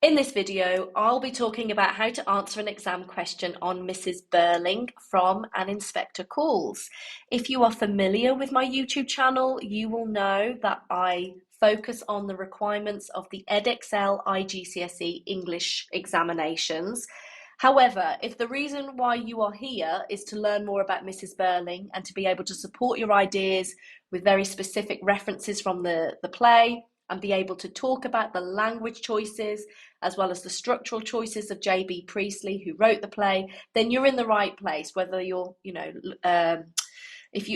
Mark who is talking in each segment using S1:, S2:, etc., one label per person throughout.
S1: In this video, I'll be talking about how to answer an exam question on Mrs. Birling from An Inspector Calls. If you are familiar with my YouTube channel, you will know that I focus on the requirements of the Edexcel IGCSE English examinations. However, if the reason why you are here is to learn more about Mrs. Birling and to be able to support your ideas with very specific references from the play, and be able to talk about the language choices as well as the structural choices of J.B. Priestley, who wrote the play, then you're in the right place. Whether you're,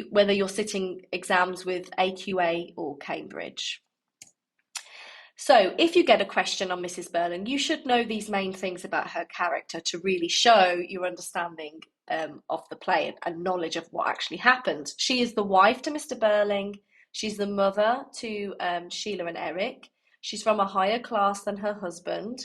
S1: whether you're sitting exams with AQA or Cambridge. So, if you get a question on Mrs. Birling, you should know these main things about her character to really show your understanding of the play and knowledge of what actually happened. She is the wife to Mr. Birling. She's the mother to Sheila and Eric. She's from a higher class than her husband.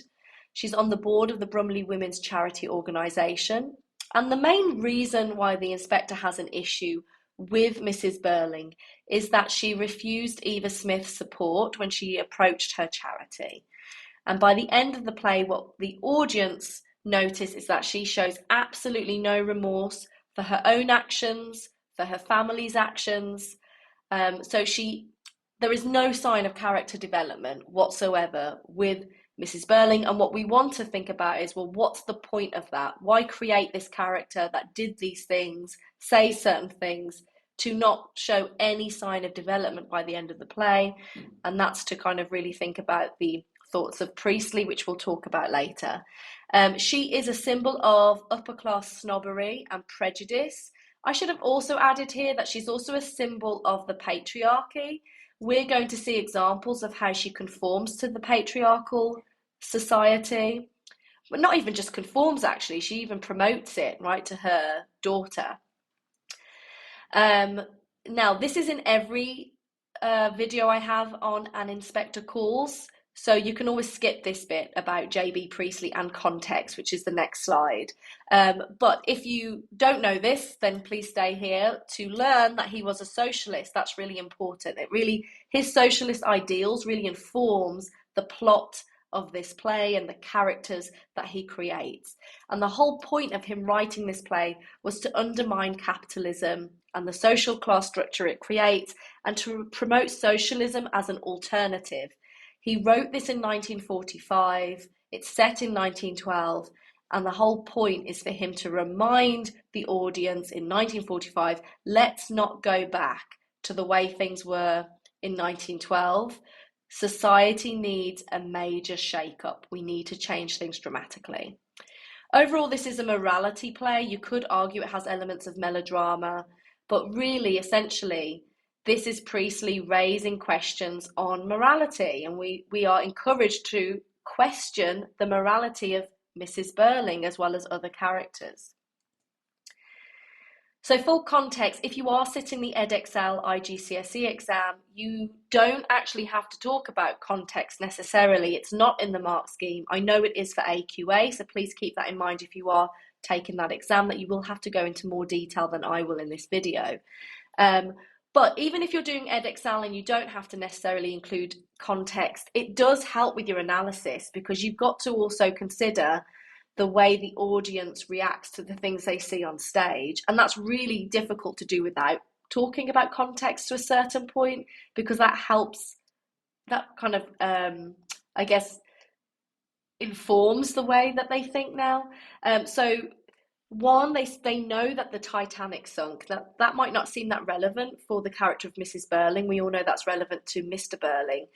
S1: She's on the board of the Brumley Women's Charity Organisation. And the main reason why the inspector has an issue with Mrs. Birling is that she refused Eva Smith's support when she approached her charity. And by the end of the play, what the audience notice is that she shows absolutely no remorse for her own actions, for her family's actions. There is no sign of character development whatsoever with Mrs. Birling. And what we want to think about is, well, what's the point of that? Why create this character that did these things, say certain things, to not show any sign of development by the end of the play? And that's to kind of really think about the thoughts of Priestley, which we'll talk about later. She is a symbol of upper class snobbery and prejudice. I should have also added here that she's also a symbol of the patriarchy. We're going to see examples of how she conforms to the patriarchal society. But not even just conforms, actually, she even promotes it, right, to her daughter. Now, this is in every video I have on An Inspector Calls. So you can always skip this bit about J.B. Priestley and context, which is the next slide. But if you don't know this, then please stay here to learn that he was a socialist. That's really important. His socialist ideals really informs the plot of this play and the characters that he creates. And the whole point of him writing this play was to undermine capitalism and the social class structure it creates, and to promote socialism as an alternative. He wrote this in 1945, it's set in 1912, and the whole point is for him to remind the audience in 1945, let's not go back to the way things were in 1912. Society needs a major shake-up. We need to change things dramatically. Overall, this is a morality play. You could argue it has elements of melodrama, but really, essentially, this is Priestley raising questions on morality, and we are encouraged to question the morality of Mrs. Birling as well as other characters. So full context, if you are sitting the Edexcel IGCSE exam, you don't actually have to talk about context necessarily. It's not in the mark scheme. I know it is for AQA, so please keep that in mind if you are taking that exam, that you will have to go into more detail than I will in this video. But even if you're doing Edexcel and you don't have to necessarily include context, it does help with your analysis, because you've got to also consider the way the audience reacts to the things they see on stage. And that's really difficult to do without talking about context to a certain point, because that helps, that kind of, I guess, informs the way that they think now. One, they know that the Titanic sunk. That might not seem that relevant for the character of Mrs. Birling. We all know that's relevant to Mr. Birling.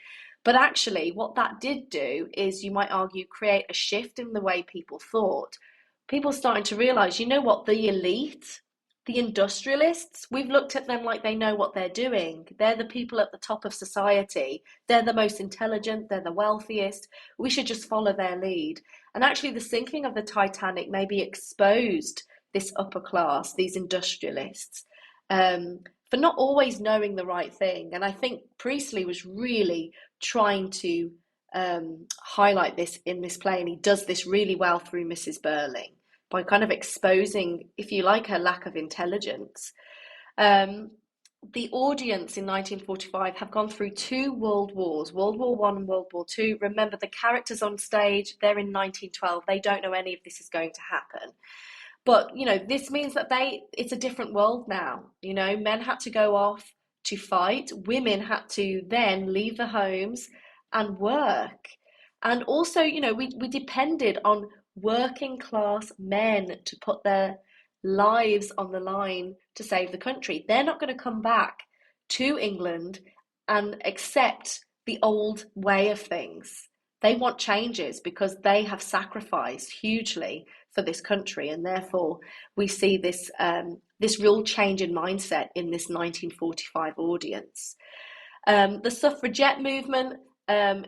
S1: But actually, what that did do is, you might argue, create a shift in the way people thought. People starting to realise, you know what, the elite, the industrialists, we've looked at them like they know what they're doing. They're the people at the top of society. They're the most intelligent. They're the wealthiest. We should just follow their lead. And actually, the sinking of the Titanic maybe exposed this upper class, these industrialists, for not always knowing the right thing. And I think Priestley was really trying to highlight this in this play, and he does this really well through Mrs. Birling by kind of exposing, if you like, her lack of intelligence. the audience in 1945 have gone through two world wars, World War One and World War Two. Remember, the characters on stage, they're in 1912. They don't know any of this is going to happen. But, this means that it's a different world now. Men had to go off to fight. Women had to then leave the homes and work. And also, we depended on working class men to put their lives on the line to save the country. They're not going to come back to England and accept the old way of things. They want changes because they have sacrificed hugely for this country, and therefore we see this real change in mindset in this 1945 audience. The suffragette movement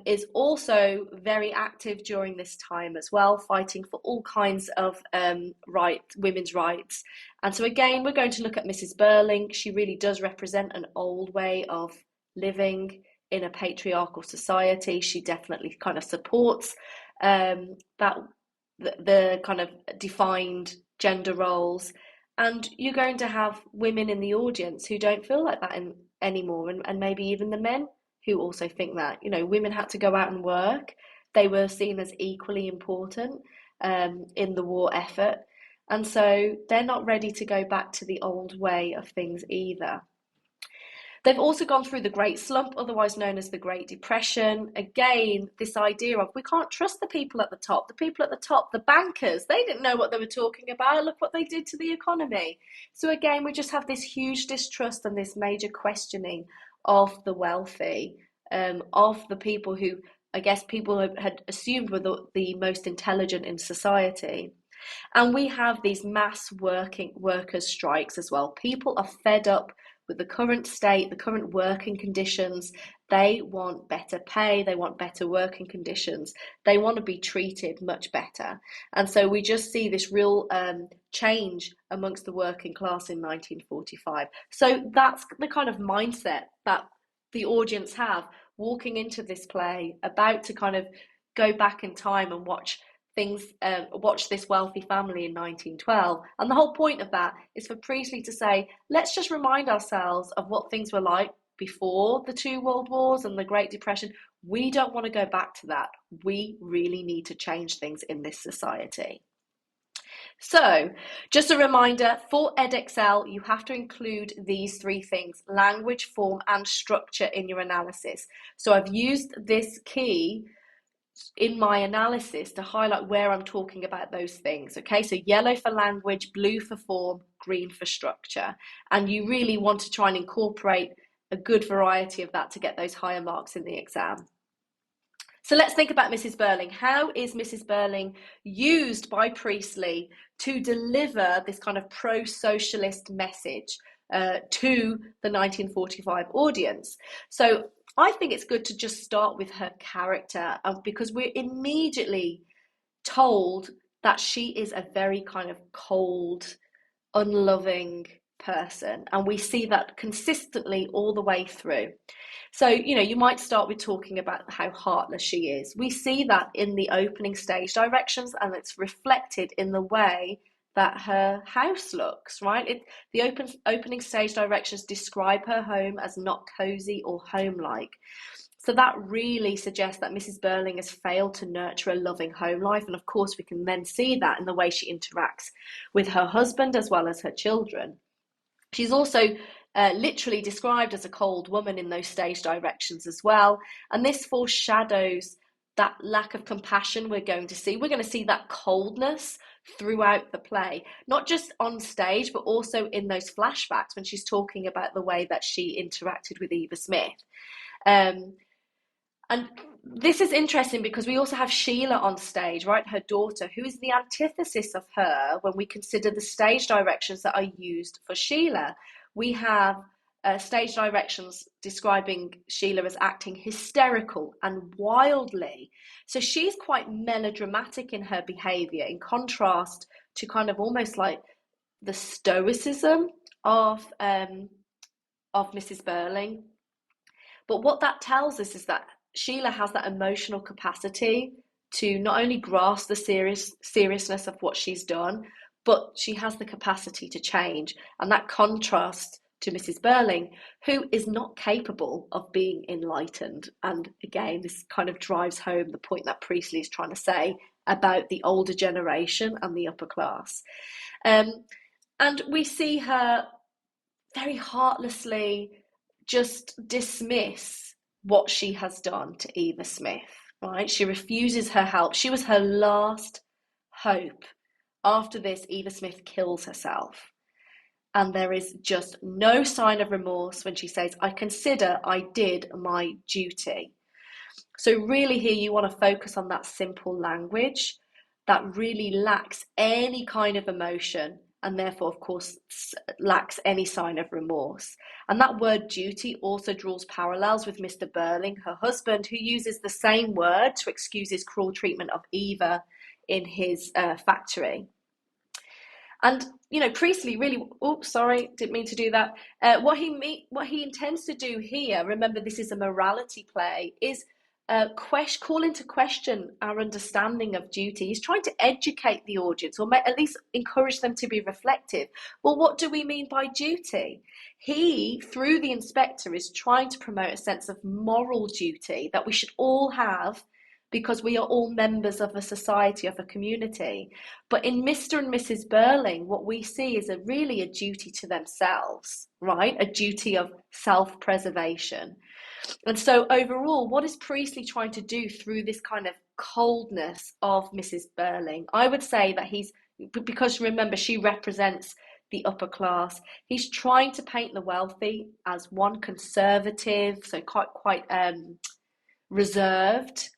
S1: is also very active during this time as well, fighting for all kinds of women's rights. And so again, we're going to look at Mrs. Birling. She really does represent an old way of living in a patriarchal society. She definitely kind of supports that the kind of defined gender roles. And you're going to have women in the audience who don't feel like that anymore, and maybe even the men who also think that, women had to go out and work. They were seen as equally important in the war effort. And so they're not ready to go back to the old way of things either. They've also gone through the Great Slump, otherwise known as the Great Depression. Again, this idea of we can't trust the people at the top. The people at the top, the bankers, they didn't know what they were talking about. Look what they did to the economy. So again, we just have this huge distrust and this major questioning of the wealthy, of the people who, I guess, people had assumed were the most intelligent in society. And we have these mass workers' strikes as well. People are fed up with the current state, the current working conditions. They want better pay, they want better working conditions, they want to be treated much better. And so we just see this real change amongst the working class in 1945. So that's the kind of mindset that the audience have walking into this play, about to kind of go back in time and watch this wealthy family in 1912. And the whole point of that is for Priestley to say, let's just remind ourselves of what things were like before the two world wars and the Great Depression. We don't want to go back to that. We really need to change things in this society. So just a reminder, for Edexcel, you have to include these three things: language, form, and structure in your analysis. So I've used this key in my analysis to highlight where I'm talking about those things. Okay, so yellow for language, blue for form, green for structure. And you really want to try and incorporate a good variety of that to get those higher marks in the exam. So let's think about Mrs. Birling. How is Mrs. Birling used by Priestley to deliver this kind of pro-socialist message to the 1945 audience? So I think it's good to just start with her character, because we're immediately told that she is a very kind of cold, unloving person, and we see that consistently all the way through. So, you might start with talking about how heartless she is. We see that in the opening stage directions, and it's reflected in the way that her house looks, right? The opening stage directions describe her home as not cozy or home-like. So that really suggests that Mrs. Birling has failed to nurture a loving home life. And of course, we can then see that in the way she interacts with her husband as well as her children. She's also literally described as a cold woman in those stage directions as well. And this foreshadows that lack of compassion we're going to see. We're going to see that coldness throughout the play, not just on stage, but also in those flashbacks when she's talking about the way that she interacted with Eva Smith. And this is interesting because we also have Sheila on stage, right? Her daughter, who is the antithesis of her when we consider the stage directions that are used for Sheila. We have stage directions describing Sheila as acting hysterical and wildly. So she's quite melodramatic in her behaviour, in contrast to kind of almost like the stoicism of Mrs. Birling. But what that tells us is that Sheila has that emotional capacity to not only grasp the seriousness of what she's done, but she has the capacity to change. And that contrast to Mrs. Birling, who is not capable of being enlightened. And again, this kind of drives home the point that Priestley is trying to say about the older generation and the upper class. And we see her very heartlessly just dismiss what she has done to Eva Smith, right? She refuses her help. She was her last hope. After this, Eva Smith kills herself. And there is just no sign of remorse when she says, I consider I did my duty. So really here you want to focus on that simple language that really lacks any kind of emotion and therefore, of course, lacks any sign of remorse. And that word duty also draws parallels with Mr. Birling, her husband, who uses the same word to excuse his cruel treatment of Eva in his factory. And, you know, Priestley really, oops, sorry, didn't mean to do that. What he intends to do here, remember this is a morality play, is call into question our understanding of duty. He's trying to educate the audience, or at least encourage them to be reflective. Well, what do we mean by duty? He, through the inspector, is trying to promote a sense of moral duty that we should all have, because we are all members of a society, of a community. But in Mr. and Mrs. Birling, what we see is really a duty to themselves, right? A duty of self-preservation. And so overall, what is Priestley trying to do through this kind of coldness of Mrs. Birling? I would say that because remember, she represents the upper class, he's trying to paint the wealthy as one, conservative, so quite reserved,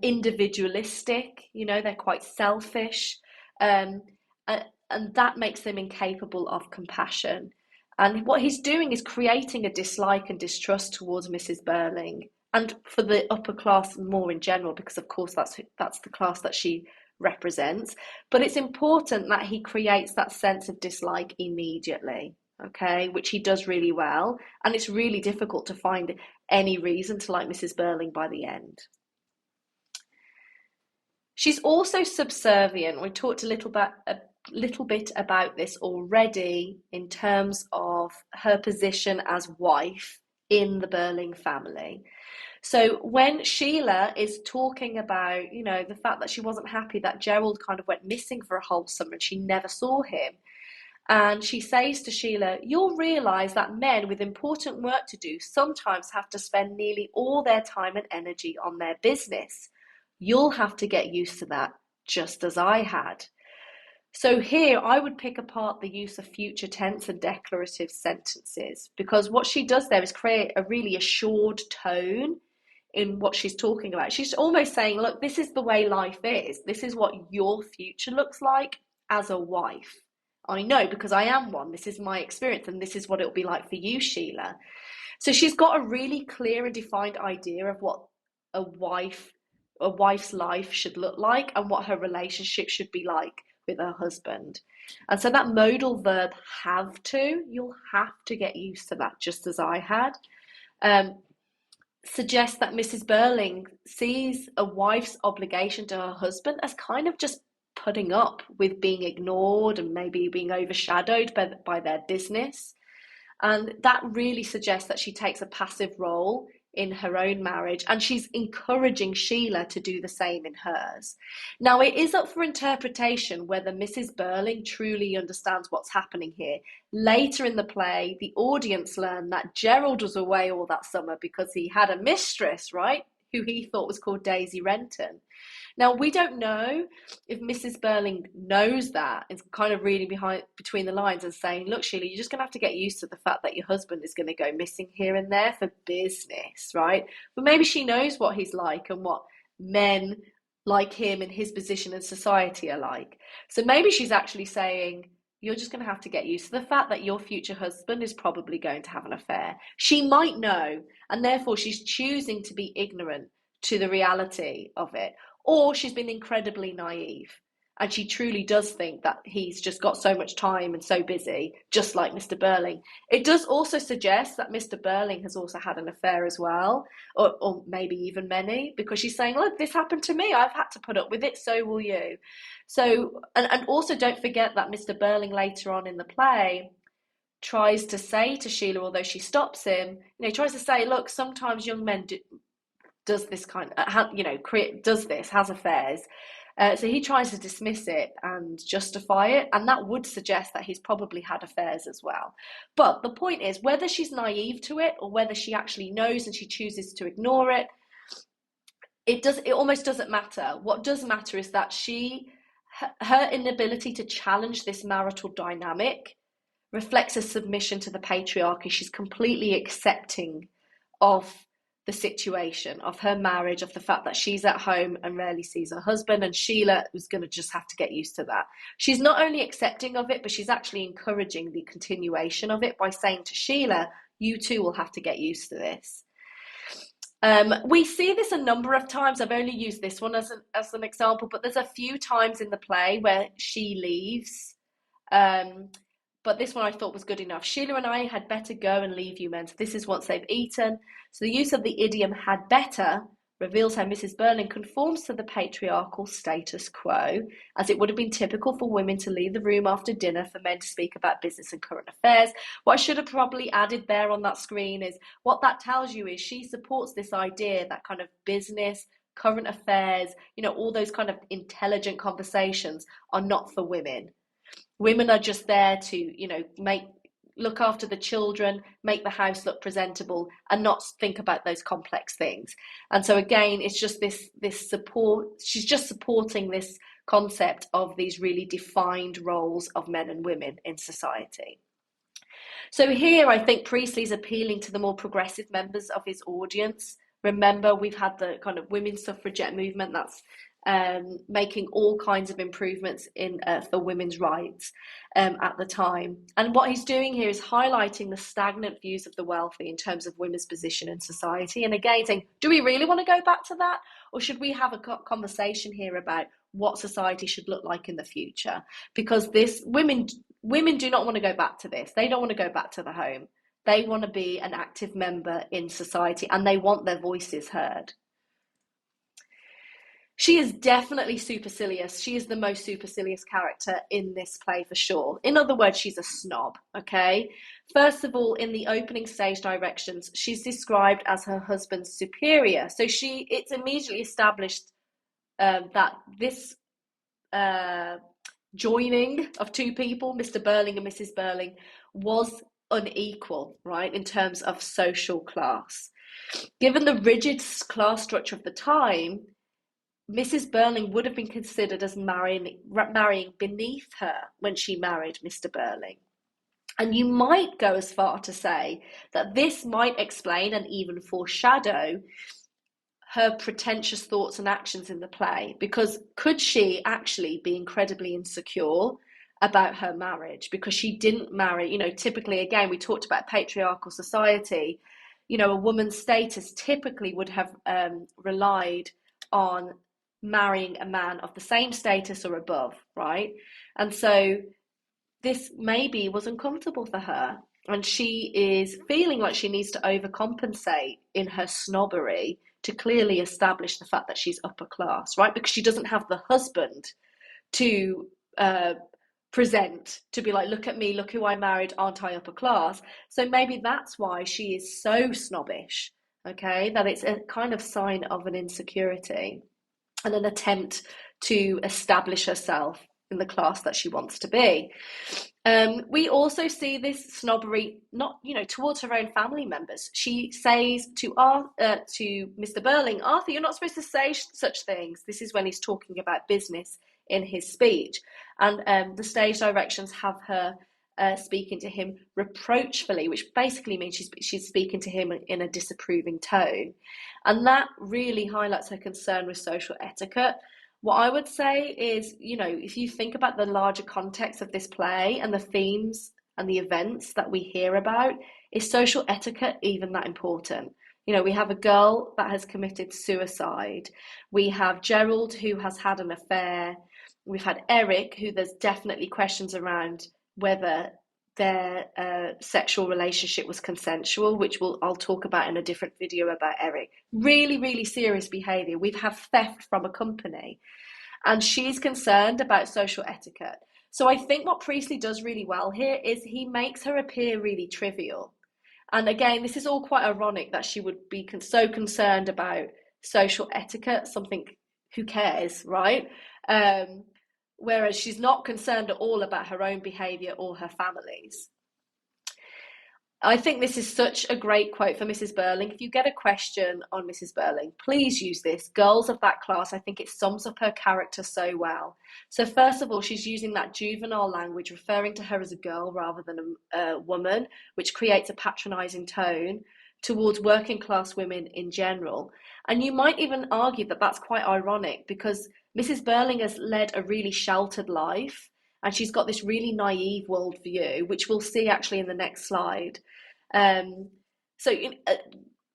S1: individualistic, you know, they're quite selfish, and that makes them incapable of compassion. And what he's doing is creating a dislike and distrust towards Mrs. Birling, and for the upper class more in general, because of course that's the class that she represents. But it's important that he creates that sense of dislike immediately, okay, which he does really well. And it's really difficult to find any reason to like Mrs. Birling by the end. She's also subservient. We talked a little bit about this already in terms of her position as wife in the Birling family. So when Sheila is talking about, you know, the fact that she wasn't happy that Gerald kind of went missing for a whole summer and she never saw him, and she says to Sheila, you'll realise that men with important work to do sometimes have to spend nearly all their time and energy on their business. You'll have to get used to that, just as I had. So here I would pick apart the use of future tense and declarative sentences, because what she does there is create a really assured tone in what she's talking about. She's almost saying, look, this is the way life is. This is what your future looks like as a wife. I know, because I am one. This is my experience, and this is what it'll be like for you, Sheila. So she's got a really clear and defined idea of what a wife's life should look like and what her relationship should be like with her husband. And so that modal verb have to, you'll have to get used to that, just as I had, suggests that Mrs. Birling sees a wife's obligation to her husband as kind of just putting up with being ignored and maybe being overshadowed by their business. And that really suggests that she takes a passive role in her own marriage, and she's encouraging Sheila to do the same in hers. Now, it is up for interpretation whether Mrs. Birling truly understands what's happening here. Later in the play, the audience learn that Gerald was away all that summer because he had a mistress, right, who he thought was called Daisy Renton. Now, we don't know if Mrs. Birling knows that. It's kind of reading between the lines and saying, look, Sheila, you're just going to have to get used to the fact that your husband is going to go missing here and there for business, right? But maybe she knows what he's like and what men like him in his position in society are like. So maybe she's actually saying, you're just going to have to get used to the fact that your future husband is probably going to have an affair. She might know, and therefore she's choosing to be ignorant to the reality of it. Or she's been incredibly naive, and she truly does think that he's just got so much time and so busy, just like Mr. Birling. It does also suggest that Mr. Birling has also had an affair as well, or maybe even many, because she's saying, look, this happened to me. I've had to put up with it, so will you. So, and also don't forget that Mr. Birling later on in the play tries to say to Sheila, although she stops him, tries to say, look, sometimes young men does this kind of, does this, has affairs. So he tries to dismiss it and justify it, and that would suggest that he's probably had affairs as well. But the point is, whether she's naive to it or whether she actually knows and she chooses to ignore it, it almost doesn't matter. What does matter is that her inability to challenge this marital dynamic reflects a submission to the patriarchy. She's completely accepting of the situation, of her marriage, of the fact that she's at home and rarely sees her husband, and Sheila was going to just have to get used to that. She's not only accepting of it, but she's actually encouraging the continuation of it by saying to Sheila, you too will have to get used to this. We see this a number of times. I've only used this one as an example, but there's a few times in the play where she leaves. But this one I thought was good enough. Sheila and I had better go and leave you men. So this is once they've eaten. So the use of the idiom had better reveals how Mrs. Birling conforms to the patriarchal status quo, as it would have been typical for women to leave the room after dinner for men to speak about business and current affairs. What I should have probably added there on that screen is what that tells you is she supports this idea that kind of business, current affairs, all those kind of intelligent conversations are not for women. Women are just there to, look after the children, make the house look presentable, and not think about those complex things. And so again, it's just this support. She's just supporting this concept of these really defined roles of men and women in society. So here, I think Priestley's appealing to the more progressive members of his audience. Remember, we've had the kind of women's suffragette movement that's making all kinds of improvements for women's rights at the time. And what he's doing here is highlighting the stagnant views of the wealthy in terms of women's position in society. And again, saying, do we really want to go back to that? Or should we have a conversation here about what society should look like in the future? Because women do not want to go back to this. They don't want to go back to the home. They want to be an active member in society, and they want their voices heard. She is definitely supercilious. She is the most supercilious character in this play for sure. In other words, she's a snob, okay? First of all, in the opening stage directions, she's described as her husband's superior. So it's immediately established that this joining of two people, Mr. Birling and Mrs. Birling, was unequal, right, in terms of social class. Given the rigid class structure of the time, Mrs. Birling would have been considered as marrying beneath her when she married Mr. Birling. And you might go as far to say that this might explain and even foreshadow her pretentious thoughts and actions in the play, because could she actually be incredibly insecure about her marriage because she didn't marry, typically, again, we talked about patriarchal society, a woman's status typically would have relied on marrying a man of the same status or above, right? And so this maybe was uncomfortable for her, and she is feeling like she needs to overcompensate in her snobbery to clearly establish the fact that she's upper class, right? Because she doesn't have the husband to present, to be like, look at me, look who I married, aren't I upper class? So maybe that's why she is so snobbish, okay? That it's a kind of sign of an insecurity and an attempt to establish herself in the class that she wants to be. We also see this snobbery, not towards her own family members. She says to Mr. Birling, Arthur, you're not supposed to say such things. This is when he's talking about business in his speech, and the stage directions have her speaking to him reproachfully, which basically means she's speaking to him in a disapproving tone. And that really highlights her concern with social etiquette. What I would say is, if you think about the larger context of this play and the themes and the events that we hear about, is social etiquette even that important? We have a girl that has committed suicide. We have Gerald, who has had an affair. We've had Eric, who there's definitely questions around whether their sexual relationship was consensual, which I'll talk about in a different video about Eric. Really, really serious behaviour. We've had theft from a company. And she's concerned about social etiquette. So I think what Priestley does really well here is he makes her appear really trivial. And again, this is all quite ironic that she would be so concerned about social etiquette, something, who cares, right? Um, Whereas she's not concerned at all about her own behaviour or her family's. I think this is such a great quote for Mrs. Birling. If you get a question on Mrs. Birling, please use this. Girls of that class, I think it sums up her character so well. So first of all, she's using that juvenile language, referring to her as a girl rather than a woman, which creates a patronising tone towards working class women in general. And you might even argue that that's quite ironic because Mrs. Birling has led a really sheltered life and she's got this really naive worldview, which we'll see actually in the next slide. Um, so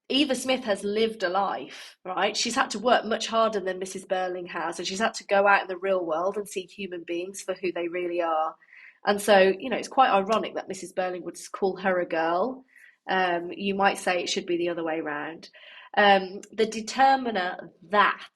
S1: Eva Smith has lived a life, right? She's had to work much harder than Mrs. Birling has, and she's had to go out in the real world and see human beings for who they really are. And so, it's quite ironic that Mrs. Birling would call her a girl. You might say it should be the other way around. The determiner that,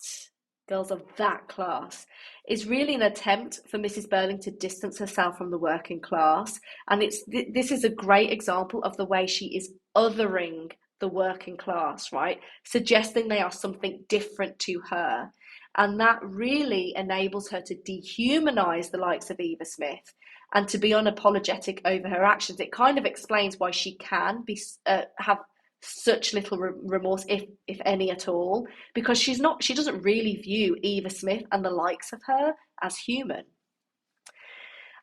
S1: girls of that class, is really an attempt for Mrs. Birling to distance herself from the working class. And this is a great example of the way she is othering the working class, right? Suggesting they are something different to her. And that really enables her to dehumanize the likes of Eva Smith and to be unapologetic over her actions. It kind of explains why she can have such little remorse, if any at all, because she doesn't really view Eva Smith and the likes of her as human.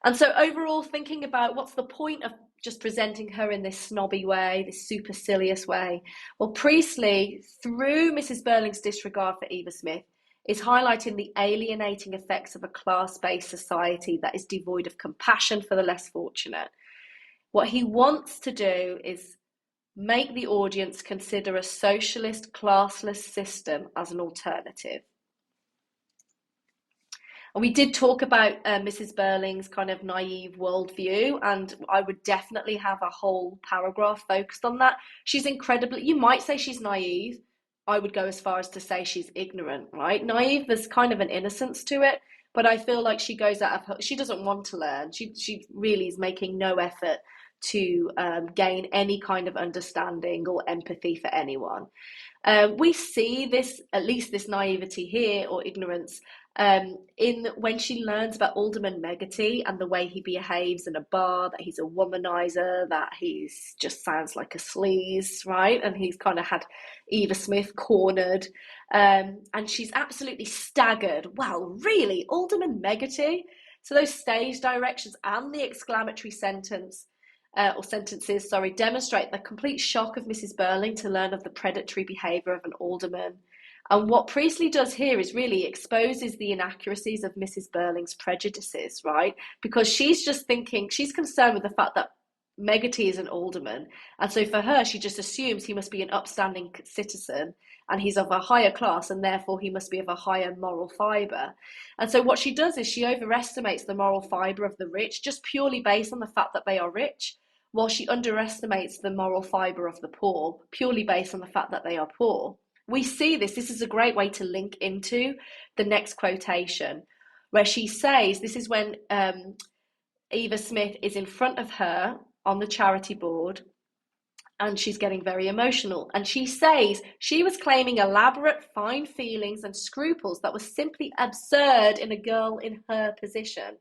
S1: And so overall, thinking about what's the point of just presenting her in this snobby way, this supercilious way, well, Priestley, through Mrs. Birling's disregard for Eva Smith, is highlighting the alienating effects of a class-based society that is devoid of compassion for the less fortunate. What he wants to do is make the audience consider a socialist, classless system as an alternative. And we did talk about Mrs. Birling's kind of naive worldview, and I would definitely have a whole paragraph focused on that. She's incredibly, you might say she's naive. I would go as far as to say she's ignorant, right? Naive, there's kind of an innocence to it, but I feel like she goes out of her, she doesn't want to learn. She really is making no effort to gain any kind of understanding or empathy for anyone. We see this, at least this naivety here, or ignorance, in when she learns about Alderman Meggerty and the way he behaves in a bar, that he's a womanizer, that he's just sounds like a sleaze, right? And he's kind of had Eva Smith cornered, and she's absolutely staggered. Well, really, Alderman Meggerty? So those stage directions and the exclamatory sentence sentences, demonstrate the complete shock of Mrs. Birling to learn of the predatory behaviour of an alderman. And what Priestley does here is really exposes the inaccuracies of Mrs. Birling's prejudices, right? Because she's just thinking, she's concerned with the fact that Meggerty is an alderman. And so for her, she just assumes he must be an upstanding citizen and he's of a higher class and therefore he must be of a higher moral fibre. And so what she does is she overestimates the moral fibre of the rich just purely based on the fact that they are rich, while she underestimates the moral fibre of the poor purely based on the fact that they are poor. We see this is a great way to link into the next quotation, where she says, this is when Eva Smith is in front of her on the charity board, and she's getting very emotional. And she says she was claiming elaborate fine feelings and scruples that were simply absurd in a girl in her position.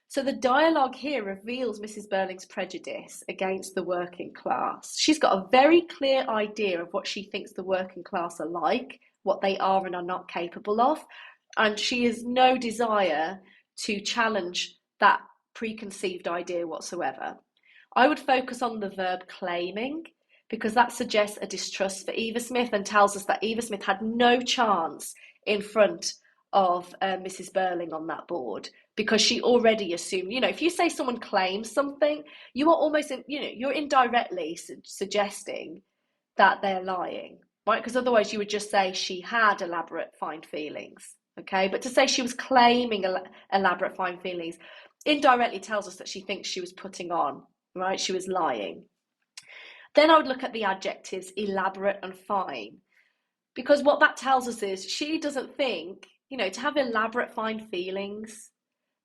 S1: So the dialogue here reveals Mrs. Birling's prejudice against the working class. She's got a very clear idea of what she thinks the working class are like, what they are and are not capable of, and she has no desire to challenge that preconceived idea whatsoever. I would focus on the verb claiming, because that suggests a distrust for Eva Smith and tells us that Eva Smith had no chance in front of Mrs. Birling on that board, because she already assumed, if you say someone claims something, you are almost, you're indirectly suggesting that they're lying, right? Because otherwise you would just say she had elaborate fine feelings, okay? But to say she was claiming elaborate fine feelings indirectly tells us that she thinks she was putting on, right? She was lying. Then I would look at the adjectives elaborate and fine, because what that tells us is she doesn't think, to have elaborate fine feelings,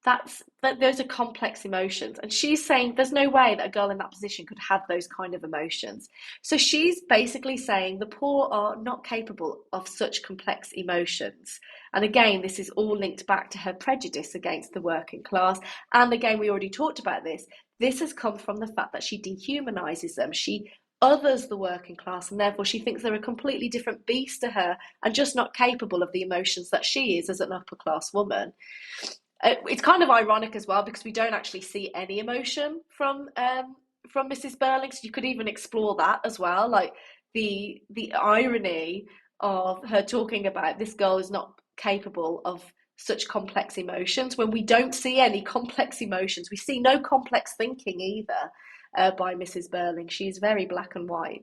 S1: that those are complex emotions, and she's saying there's no way that a girl in that position could have those kind of emotions. So she's basically saying the poor are not capable of such complex emotions. And again, this is all linked back to her prejudice against the working class. And again, we already talked about this has come from the fact that she dehumanizes them. She others the working class, and therefore she thinks they're a completely different beast to her and just not capable of the emotions that she is as an upper class woman. It's kind of ironic as well because we don't actually see any emotion from Mrs. Birling, so you could even explore that as well, like the irony of her talking about this girl is not capable of such complex emotions when we don't see any complex emotions. We see no complex thinking either by Mrs. Birling. She's very black and white.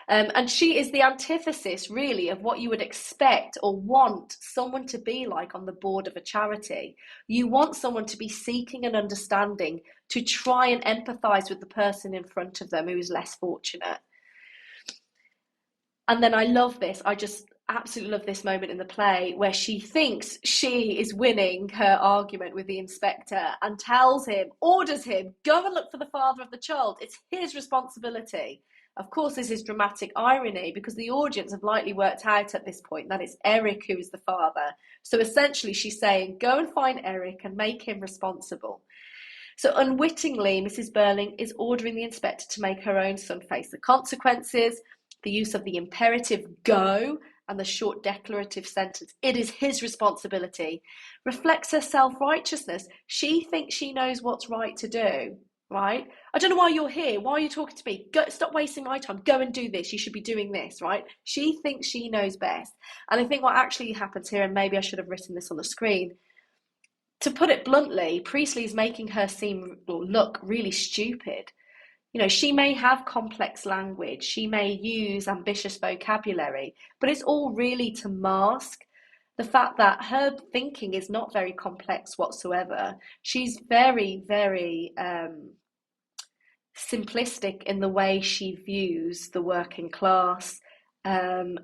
S1: And she is the antithesis, really, of what you would expect or want someone to be like on the board of a charity. You want someone to be seeking and understanding, to try and empathise with the person in front of them who is less fortunate. And then I love this. I just absolutely love this moment in the play where she thinks she is winning her argument with the inspector and tells him, orders him, go and look for the father of the child. It's his responsibility. Of course, this is dramatic irony because the audience have likely worked out at this point that it's Eric who is the father. So essentially she's saying, go and find Eric and make him responsible. So unwittingly, Mrs. Birling is ordering the inspector to make her own son face the consequences. The use of the imperative go and the short declarative sentence, it is his responsibility, reflects her self-righteousness. She thinks she knows what's right to do, right? I don't know why you're here. Why are you talking to me? Go, stop wasting my time. Go and do this. You should be doing this, right? She thinks she knows best. And I think what actually happens here, and maybe I should have written this on the screen, to put it bluntly, Priestley is making her seem or look really stupid. You know, she may have complex language, she may use ambitious vocabulary, but it's all really to mask the fact that her thinking is not very complex whatsoever. She's very, very simplistic in the way she views the working class, and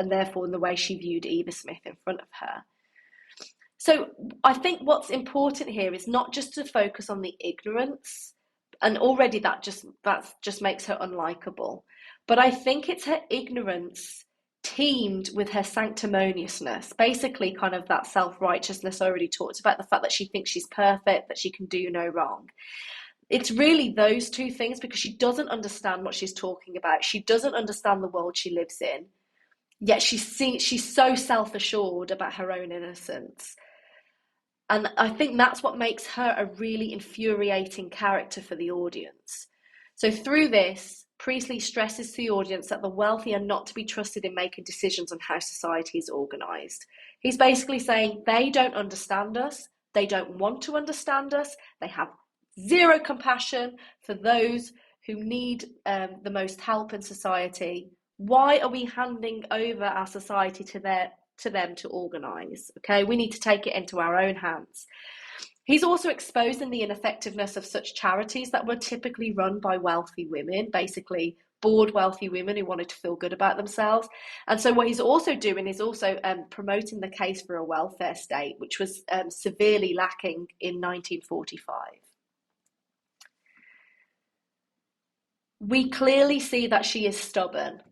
S1: therefore in the way she viewed Eva Smith in front of her. So I think what's important here is not just to focus on the ignorance, and already that just makes her unlikable. But I think it's her ignorance teamed with her sanctimoniousness, basically kind of that self-righteousness I already talked about, the fact that she thinks she's perfect, that she can do no wrong. It's really those two things because she doesn't understand what she's talking about. She doesn't understand the world she lives in, yet she's so self-assured about her own innocence. And I think that's what makes her a really infuriating character for the audience. So through this, Priestley stresses to the audience that the wealthy are not to be trusted in making decisions on how society is organised. He's basically saying they don't understand us, they don't want to understand us, they have zero compassion for those who need the most help in society. Why are we handing over our society to them to organise? Okay, we need to take it into our own hands. He's also exposing the ineffectiveness of such charities that were typically run by wealthy women, basically bored wealthy women who wanted to feel good about themselves. And so what he's also doing is also promoting the case for a welfare state, which was severely lacking in 1945. We clearly see that she is stubborn.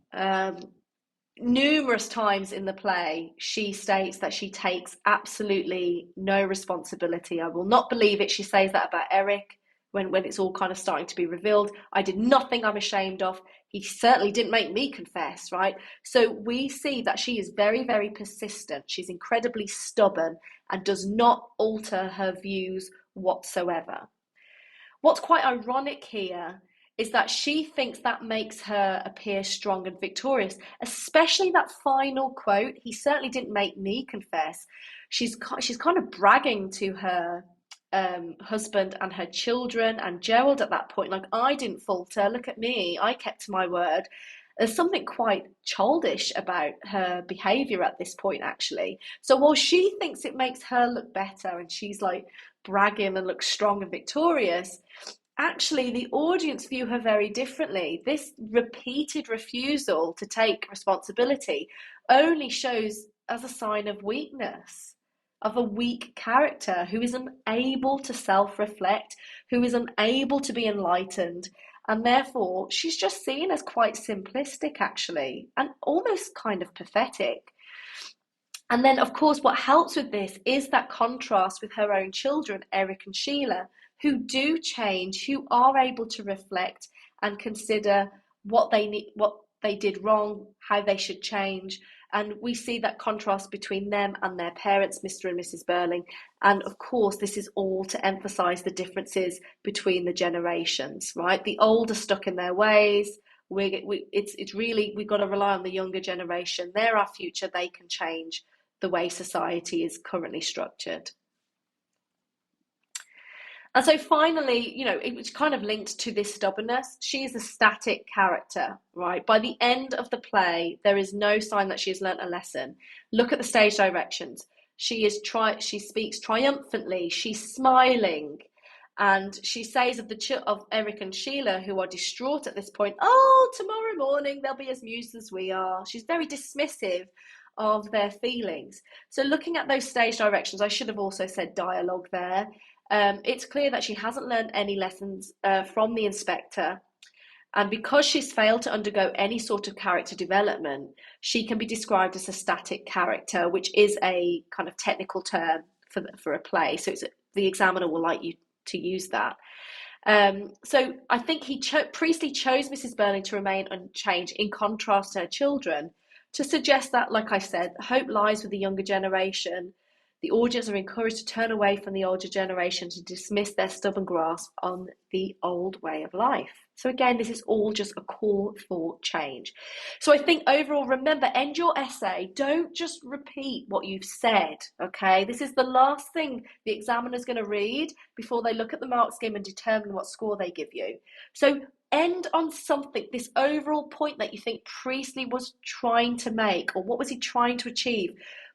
S1: Numerous times in the play, she states that she takes absolutely no responsibility. I will not believe it. She says that about Eric when it's all kind of starting to be revealed. I did nothing I'm ashamed of. He certainly didn't make me confess, right? So we see that she is very, very persistent. She's incredibly stubborn and does not alter her views whatsoever. What's quite ironic here is that she thinks that makes her appear strong and victorious, especially that final quote, he certainly didn't make me confess. She's kind of bragging to her husband and her children and Gerald at that point, like, I didn't falter, look at me, I kept to my word. There's something quite childish about her behaviour at this point, actually. So while she thinks it makes her look better and she's like bragging and looks strong and victorious, actually the audience view her very differently. This repeated refusal to take responsibility only shows as a sign of weakness. of a weak character who is unable to self-reflect, who is unable to be enlightened, and therefore she's just seen as quite simplistic, actually, and almost kind of pathetic. And then, of course, what helps with this is that contrast with her own children, Eric and Sheila, who do change, who are able to reflect and consider what they need, what they did wrong, how they should change. And we see that contrast between them and their parents, Mr. and Mrs. Birling. And of course, this is all to emphasize the differences between the generations, right? The old are stuck in their ways. It's really, we've got to rely on the younger generation. They're our future. They can change the way society is currently structured. And so finally, it was kind of linked to this stubbornness. She is a static character, right? By the end of the play, there is no sign that she has learnt a lesson. Look at the stage directions. She speaks triumphantly, she's smiling, and she says of Eric and Sheila, who are distraught at this point, oh, tomorrow morning they'll be as amused as we are. She's very dismissive of their feelings. So looking at those stage directions, I should have also said dialogue there. It's clear that she hasn't learned any lessons from the inspector. And because she's failed to undergo any sort of character development, she can be described as a static character, which is a kind of technical term for a play. So the examiner will like you to use that. So I think Priestley chose Mrs. Birling to remain unchanged in contrast to her children, to suggest that, like I said, hope lies with the younger generation. The audience are encouraged to turn away from the older generation, to dismiss their stubborn grasp on the old way of life. So again, this is all just a call for change. So I think overall, remember, end your essay. Don't just repeat what you've said, okay? This is the last thing the examiner's going to read before they look at the mark scheme and determine what score they give you. So end on something, this overall point that you think Priestley was trying to make, or what was he trying to achieve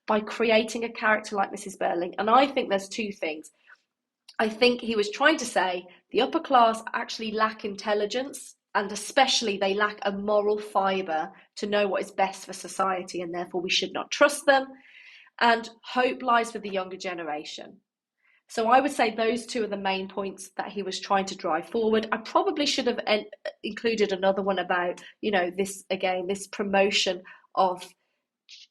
S1: by creating a character like Mrs. Birling. And I think there's two things. I think he was trying to say the upper class actually lack intelligence, and especially they lack a moral fibre to know what is best for society, and therefore we should not trust them. And hope lies with the younger generation. So I would say those two are the main points that he was trying to drive forward. I probably should have included another one about, this promotion of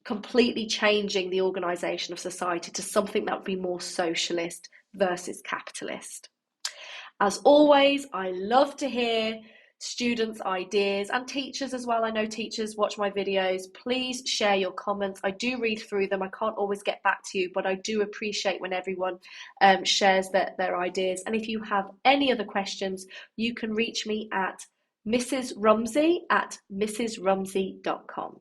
S1: completely changing the organisation of society to something that would be more socialist versus capitalist. As always, I love to hear students' ideas, and teachers as well. I know teachers watch my videos. Please share your comments. I do read through them. I can't always get back to you, but I do appreciate when everyone shares their ideas. And if you have any other questions, you can reach me at mrsrumsey@mrsrumsey.com.